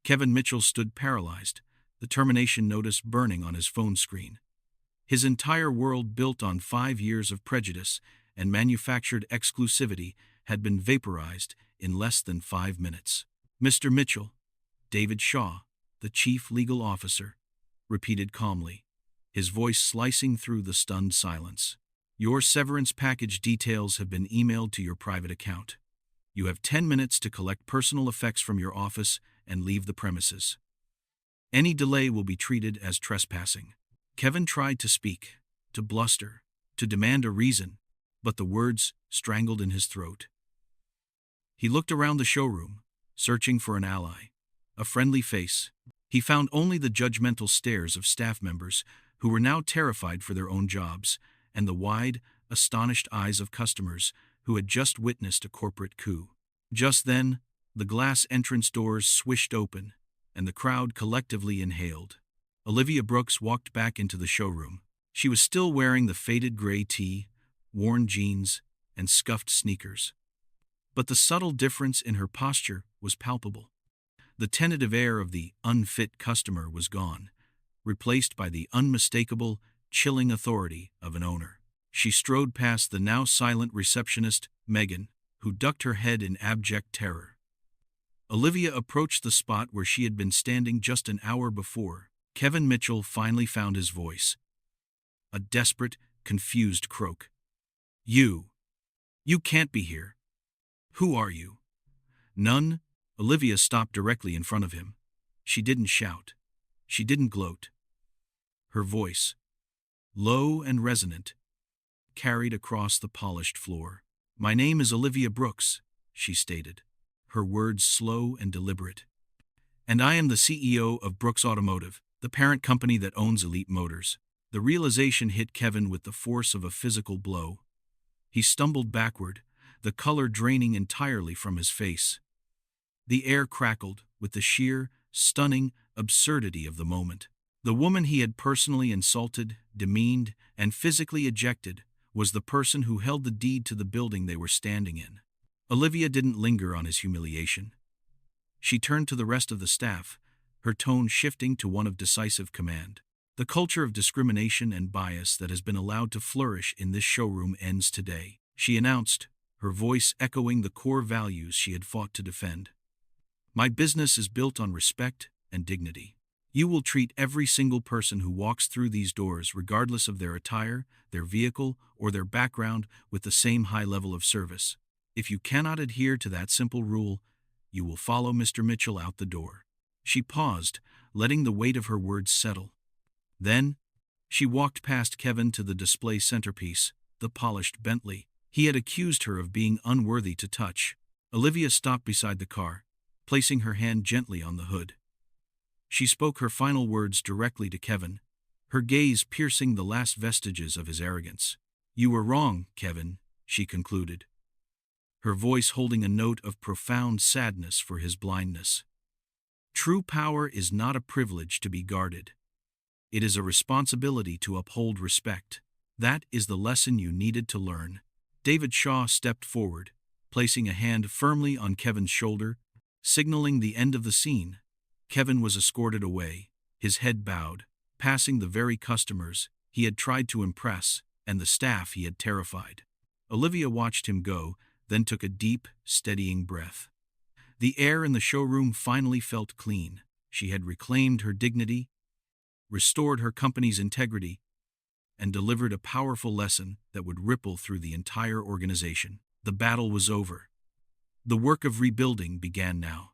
Kevin Mitchell stood paralyzed, the termination notice burning on his phone screen. His entire world, built on 5 years of prejudice and manufactured exclusivity, had been vaporized in less than 5 minutes. "Mr. Mitchell," David Shaw, the chief legal officer, repeated calmly, his voice slicing through the stunned silence. "Your severance package details have been emailed to your private account. You have 10 minutes to collect personal effects from your office and leave the premises. Any delay will be treated as trespassing." Kevin tried to speak, to bluster, to demand a reason, but the words strangled in his throat. He looked around the showroom, searching for an ally, a friendly face. He found only the judgmental stares of staff members who were now terrified for their own jobs, and the wide, astonished eyes of customers who had just witnessed a corporate coup. Just then, the glass entrance doors swished open, and the crowd collectively inhaled. Olivia Brooks walked back into the showroom. She was still wearing the faded gray tee, worn jeans, and scuffed sneakers. But the subtle difference in her posture was palpable. The tentative air of the unfit customer was gone, replaced by the unmistakable, chilling authority of an owner. She strode past the now silent receptionist, Megan, who ducked her head in abject terror. Olivia approached the spot where she had been standing just an hour before. Kevin Mitchell finally found his voice. A desperate, confused croak. You can't be here. Who are you?" "None." Olivia stopped directly in front of him. She didn't shout. She didn't gloat. Her voice, low and resonant, carried across the polished floor. "My name is Olivia Brooks," she stated, her words slow and deliberate. "And I am the CEO of Brooks Automotive, the parent company that owns Elite Motors." The realization hit Kevin with the force of a physical blow. He stumbled backward, the color draining entirely from his face. The air crackled with the sheer, stunning absurdity of the moment. The woman he had personally insulted, demeaned, and physically ejected was the person who held the deed to the building they were standing in. Olivia didn't linger on his humiliation. She turned to the rest of the staff, her tone shifting to one of decisive command. "The culture of discrimination and bias that has been allowed to flourish in this showroom ends today," she announced, her voice echoing the core values she had fought to defend. "My business is built on respect and dignity. You will treat every single person who walks through these doors, regardless of their attire, their vehicle, or their background, with the same high level of service. If you cannot adhere to that simple rule, you will follow Mr. Mitchell out the door." She paused, letting the weight of her words settle. Then, she walked past Kevin to the display centerpiece, the polished Bentley he had accused her of being unworthy to touch. Olivia stopped beside the car, placing her hand gently on the hood. She spoke her final words directly to Kevin, her gaze piercing the last vestiges of his arrogance. "You were wrong, Kevin," she concluded, her voice holding a note of profound sadness for his blindness. "True power is not a privilege to be guarded. It is a responsibility to uphold respect. That is the lesson you needed to learn." David Shaw stepped forward, placing a hand firmly on Kevin's shoulder, signaling the end of the scene. Kevin was escorted away, his head bowed, passing the very customers he had tried to impress and the staff he had terrified. Olivia watched him go, then took a deep, steadying breath. The air in the showroom finally felt clean. She had reclaimed her dignity, restored her company's integrity, and delivered a powerful lesson that would ripple through the entire organization. The battle was over. The work of rebuilding began now.